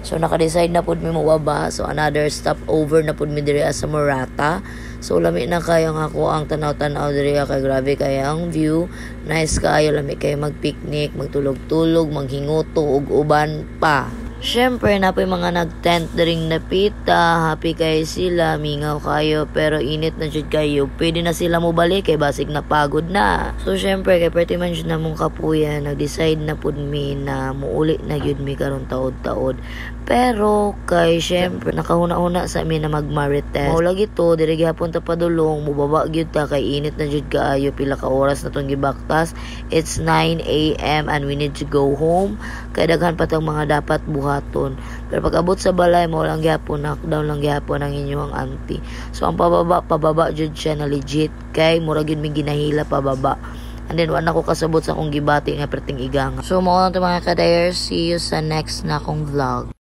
So naka-decide na pud mi mo baba. So another stopover na pud mi diri sa Morata. So lami na kayo nga ako ang tanaw-tanaw diri kay grabe kay ang view. Nice kayo, lami kayo mag-picnic, magtulog-tulog, manghinguto ug uban pa. Syempre na po yung mga nag-tent daring napita, happy kayo sila, mingaw kayo, pero init na jud kayo, pwede na sila mo balik kay basig na pagod na. So syempre kay pretty man jud na mong kapuyan, nag-decide na pud mi na muuli na jud mi karon taod-taod. Pero kay syempre nakahuna-una sa amin na mag-marites. Mao lagi to, diri gyapon ta padulong, mubaba gyud ta kay init na jud kaayo, pila ka oras na tong gibaktas. It's 9 AM and we need to go home. Kay daghan pa tong mga dapat buhaton. Pero pag abot sa balay mo lang gyapon, knockdown lang gyapon ang inyong auntie. So ang pababa jud siya na legit kay mura gyud mi ginahila pababa. And then wala ko kasabot sa akong gibati nga perting igang. So mao lang to mga kadayers, see you sa next na akong vlog.